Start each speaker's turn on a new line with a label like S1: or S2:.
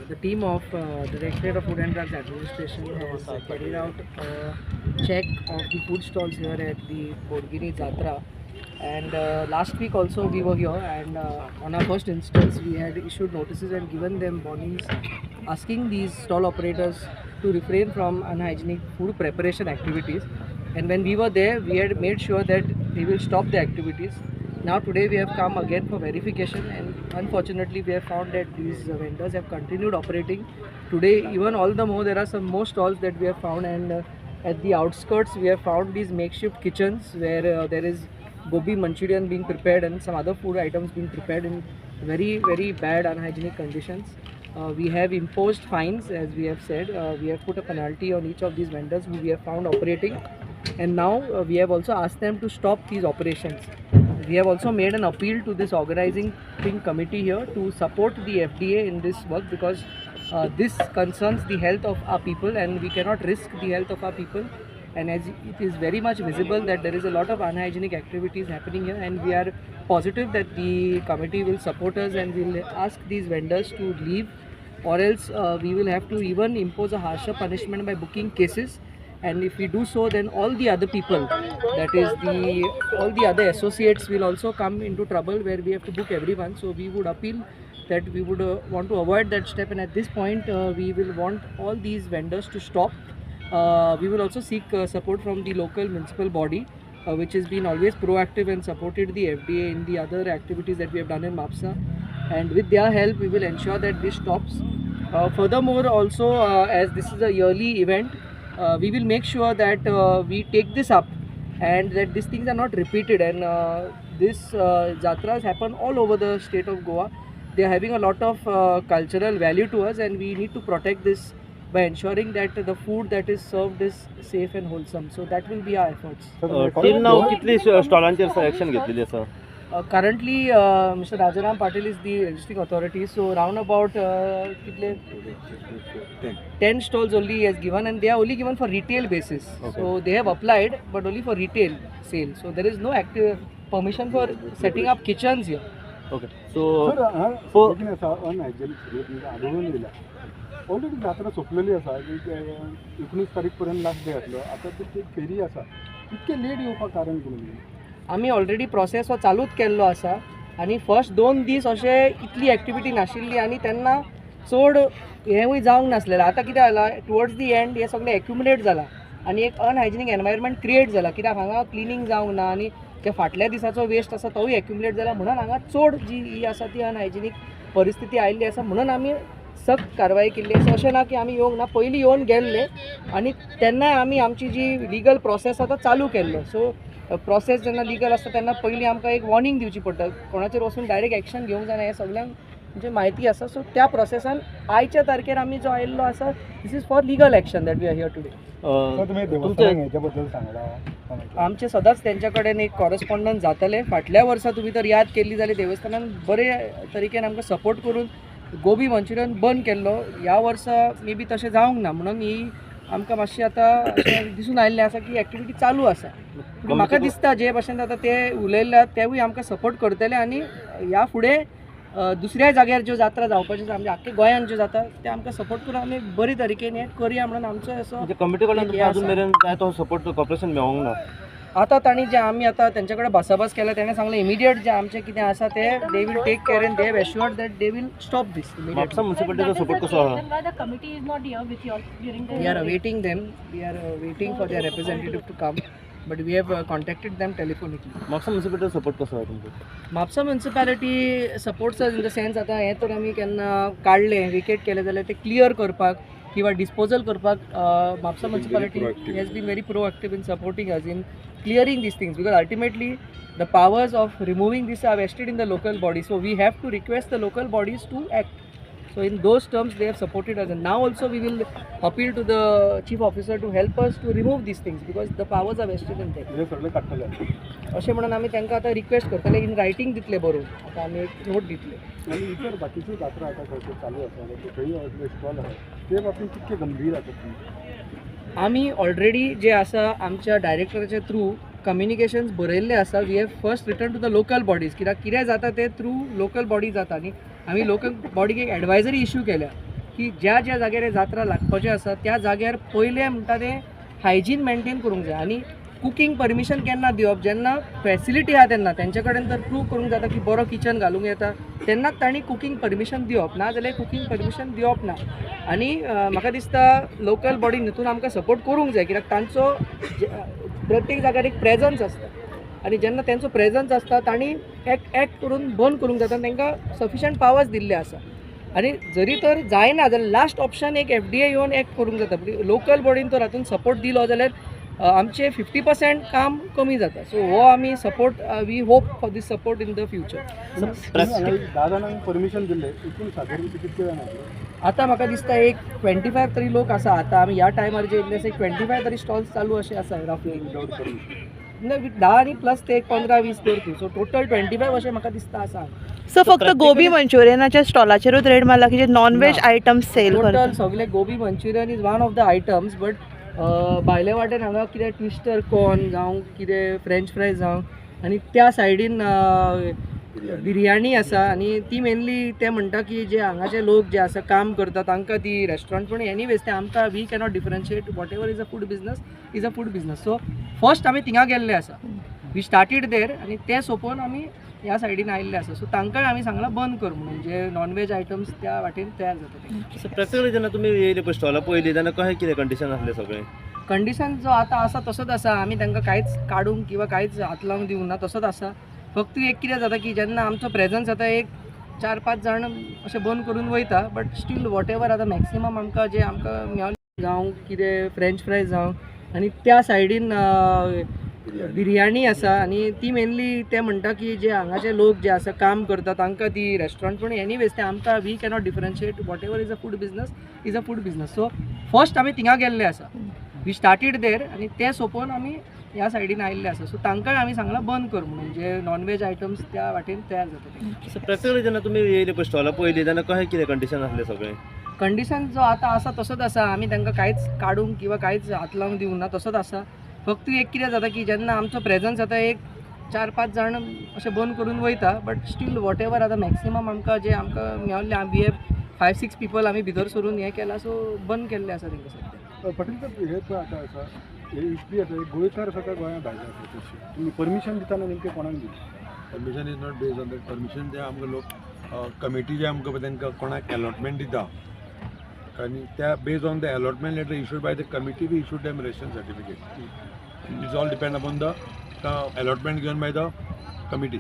S1: the team of Directorate of Food and Drugs Administration has carried out a check of the food stalls here at the Bodgiri Jatra. And last week also we were here, and on our first instance we had issued notices and given them warnings asking these stall operators to refrain from unhygienic food preparation activities. And when we were there, we had made sure that they will stop the activities. Now today we have come again for verification, and unfortunately we have found that these vendors have continued operating. Today even all the more there are some more stalls that we have found, and at the outskirts we have found these makeshift kitchens where there is gobi manchurian being prepared and some other food items being prepared in very bad unhygienic conditions. We have imposed fines, as we have said. We have put a penalty on each of these vendors who we have found operating, and now we have also asked them to stop these operations. We have also made an appeal to this organizing committee here to support the FDA in this work, because this concerns the health of our people and we cannot risk the health of our people. And as it is very much visible that there is a lot of unhygienic activities happening here, and we are positive that the committee will support us and will ask these vendors to leave, or else we will have to even impose a harsher punishment by booking cases. And if we do so, then all the other people, that is all the other associates, will also come into trouble where we have to book everyone. So we would appeal that we would want to avoid that step, and at this point we will want all these vendors to stop. We will also seek support from the local municipal body, which has been always proactive and supported the FDA in the other activities that we have done in MAPSA, and with their help we will ensure that this stops. Furthermore, also as this is a yearly event, we will make sure that we take this up and that these things are not repeated. And this jatras happen all over the state of Goa. They are having a lot of cultural value to us, and we need to protect this by ensuring that the food that is served is safe and wholesome. So that will be our efforts.
S2: Till नाव कितली स्टॉलांचेर action घेतलेली आसा?
S1: Currently, Mr. Rajaram Patil is the registering authority. So round about 10 stalls only he has given, and they are only given for retail basis.
S2: Okay.
S1: So they have applied, but only for retail sale. So there is no active permission for setting up kitchens here.
S2: Okay so
S3: आढळून येयला already जात्रा सोंपलेली आसा. 19 तारीख पर्यंत last day आसलो. आतां ती फेरी आसा. इतके लेट येवपाक कारण कितें?
S1: आमी ऑलरेडी प्रोसेस हो चालूच केल्लो आसा, आनी फर्स्ट 2 दीस अशें इतली एक्टिविटी नाशिल्ली आनी तेन्ना चड हेंवूय जावंक नासलेलें. आतां कितें जालां, टुवर्ड्स दी एंड हें सगळें एक्युमुलेट जालां आनी एक अनहायजिनीक एनवायरमेंट क्रिएट जाला, कित्याक हांगा क्लिनींग जावंक ना आनी त्या फाटल्या दिसाचो वेस्ट आसा तोय एक्युमुलेट जाला. म्हणून हांगा चड जी ही आसा ती अनहायजिनीक परिस्थिती आयिल्ली आसा, म्हणून आमी सख्त कारवाई केल्ली आसा. अशें ना की आमी येवंक ना, पयलीं येवन गेल्ले आनी तेन्नाय आमी आमची जी लिगल प्रोसेस आसा तो चालू केल्लो. सो प्रोसेस जेन्ना लिगल आसता तेन्ना पयलीं आमकां एक वॉर्निंग दिवची पडटा, कोणाचेर वचून डायरेक्ट एक्शन घेवंक जायना, हें सगळ्यांक म्हणजे म्हायती आसा. सो त्या प्रोसेसान आयच्या तारखेर आमी जो आयिल्लो आसा, this is for legal action that we are here today.
S3: हेच्या बद्दल सांगला
S1: आमचे सदांच तेंच्या कडेन एक कॉरस्पॉन्डन्स जातले. फाटल्या वर्सा तुमी तर याद केल्ली जाल्यार देवस्थानान बरे तरिकेन आमकां सपोर्ट करून गोबी मंचुरियन बंद केल्लो. ह्या वर्सा मे बी तशें जावंक ना, म्हणून ही आमकां मातशी आतां अशें दिसून आयिल्लें आसा की एक्टिविटी चालू आसा. म्हाका दिसता जे भशेन आतां ते उलयल्यात तेवूय आमकां सपोर्ट करतले, आनी ह्या फुडें दुसऱ्या जाग्यार ज्यो जात्रा जावपाच्यो म्हणजे आख्ख्या गोंयान ज्यो जाता ते आमकां सपोर्ट करून आमी बरे तरिकेन हें करया म्हणून आमचो असो
S2: कमिटी कडल्यान अजून मेरेन जाय तो सपोर्ट कॉर्पोरेशन मेळोंक ना.
S1: आतां तांणी जे आमी आतां तेंच्या कडेन भासाभास केल्या, तेणें सांगलें इमिडिएट जे आमचें कितें आसा ते they will take care and they have assured that they will stop this
S2: Mapusa म्युनिसिपालिटीचो सपोर्ट कसो आहा?
S1: We are awaiting them. We are waiting for their representative to come, but we have contacted them telephonically.
S2: Mapusa म्युनिसिपालिटीचो support कसो आहा तुमचो?
S1: Mapusa municipality supports in the sense आतां हें तर आमी केन्ना काडलें विकेट केलें जाल्यार ते क्लियर करपाक किंवा डिस्पोजल करपाक Mapusa municipality has been very proactive in supporting us in clearing these things, because ultimately the powers of removing this are vested in the local bodies. So we have to request the local bodies to act. So in those terms they have supported us, and now also we will appeal to the chief officer to help us to remove these things, because the powers are vested in them.
S3: हे सगळे काडटले
S1: अशें म्हणून आमी तांकां आतां request करतले, in writing दितले बरोवन. आतां आमी एक नोट दितले.
S3: आणि इतर बाकीच्यो जात्रा आतां खंय चालू आसा, थंय स्टॉल आसा, ते बाबतींत कितके गंभीर आसा?
S1: आमी ऑलरेडी जे आसा आमच्या डायरेक्टराच्या थ्रू कम्युनिकेशन्स बरयल्ले आसा. We have first return to the local bodies, कित्याक कितें जाता ते थ्रू लोकल बॉडी जाता न्ही. आमी लोकल बॉडीक एक एडवायजरी इश्यू केल्या की ज्या ज्या जाग्यार जात्रा लागपाच्यो आसा त्या जाग्यार पयलें म्हणटा तें हायजीन मेंटेन करूंक जाय आनी कुकिंग परमिशन केन्ना दिवप जेन्ना फॅसिलिटी आहा तेन्ना तेंचे कडेन तर प्रूव करूंक जाता की बरो किचन घालूंक येता तेन्नाच तांणी कुकिंग परमिशन दिवप ना जाल्यार कुकिंग परमिशन दिवप ना आनी म्हाका दिसता लोकल बॉडीन हितून आमकां सपोर्ट करूंक जाय कित्याक तांचो प्रत्येक जाग्यार एक प्रेजन्स आसता आनी जेन्ना तेंचो प्रेजन्स आसता तांणी एक्ट करून बंद करूंक जाता तांकां सफिशंट पावर्स दिल्ले आसा आनी जरी तर जायना जाल्यार लास्ट ऑप्शन एक FDA येवन एक्ट करूंक जाता लोकल बॉडीन तर हातून सपोर्ट दिलो जाल्यार आमचे 50% काम कमी जाता सो हो आमी support we hope for this support in the future.
S3: 10 जाणांक परमिशन दिले एकूण सादारण कितके जाण
S1: आतां म्हाका दिसता एक 25 तरी लोक आसा आतां आमी ह्या टायमार जे येयल्ले आसा एक 25 तरी स्टॉल्स चालू अशे आसा रफली 10 आनी प्लस ते 15-20 धरतू सो टोटल 25 अशें म्हाका दिसता आसा.
S4: सो फक्त गोबी मंचुरियनाच्या स्टॉलाचेरूच रेट मारला की जे non veg items sale
S1: total
S4: करतात
S1: सगळे gobi manchurian is one of the items but भायले वाटेन हांगा कितें ट्विस्टर कॉर्न जावं कितें फ्रेंच फ्रायज जावं आनी त्या सायडीन बिरयानी आसा आनी ती मेनली ते म्हणटा की जे हांगाचे लोक जे आसा काम करता तांकां ती रेस्टॉरंट पूण एनीवेज ते आमकां we cannot differentiate whatever is a food business is a food business so first आमी थिंगा गेल्ले आसा वी स्टार्टेड देर आनी ते सोंपोवन आमी ह्या सायडीन आयिल्ले आसा सो तांकांय आमी सांगलां बंद कर म्हणून जे नॉन व्हेज आयटम्स त्या वाटेन तयार जाता
S2: सो प्रॅक्टिकली जेन्ना तुमी येयले पळय स्टॉला पयली तेन्ना कशें कितें कंडिशन आसलें सगळें
S1: कंडिशन जो आतां आसा तसोच आसा आमी तांकां कांयच काडूंक किंवा कांयच हात लावंक दिवंक ना तसोच आसा फक्त एक कितें जाता की जेन्ना आमचो प्रेजन्स जाता एक 4-5 जाण अशें बंद करून वयता बट स्टील वॉट एवर आतां मॅक्सिमम आमकां जे आमकां मेळ्ळें जावं कितें फ्रेंच फ्रायज जावं आनी त्या सायडीन बिरयानी आसा आनी ती मेनली ते म्हणटा की जे हांगाचे लोक जे आसा काम करता तांकां ती रेस्टॉरंट पूण एनीवेज ते आमकां we cannot differentiate whatever is a food business is a food business so first आमी थिंगा गेल्ले आसा वी स्टार्टेड देर आनी ते सोंपोवन आमी ह्या सायडीन आयिल्ले आसा सो तांकांय आमी सांगलां बंद कर म्हणून जे नॉन व्हेज आयटम्स त्या वाटेन तयार जाता
S2: सो प्रॅक्टिकली जेन्ना तुमी येयले पळय स्टॉला पयली तेन्ना कशें कितें कंडिशन आसलें सगळें
S1: कंडिशन जो आतां आसा तसोच आसा आमी तांकां कांयच काडूंक किंवा कांयच हात लावंक दिवंक ना तसोच आसा फक्त एक कितें जाता की जेन्ना आमचो प्रेजन्स जाता एक 4-5 जाण अशें बंद करून वयता बट स्टील वॉट एवर आतां मॅक्सिमम आमकां जे आमकां मेळ्ळें वी हॅव 5-6 पीपल आमी भितर सरून हें केलां सो बंद केल्लें आसा तेंकां सद्या.
S3: पटेल सर हे पळय आतां आसा हे इतली आसा एक गोंयकार आसा काय गोंया भायले आसा तशी तुमी परमिशन दिताना नेमकें कोणाक दिता
S5: permission is not based on that permission ते आमकां लोक कमिटी जे आमकां पळय तांकां कोणाक अलॉटमेंट दिता आनी त्या based on the allotment letter issued by the committee we issued them ration certificate it is all depend upon the allotment given by the committee.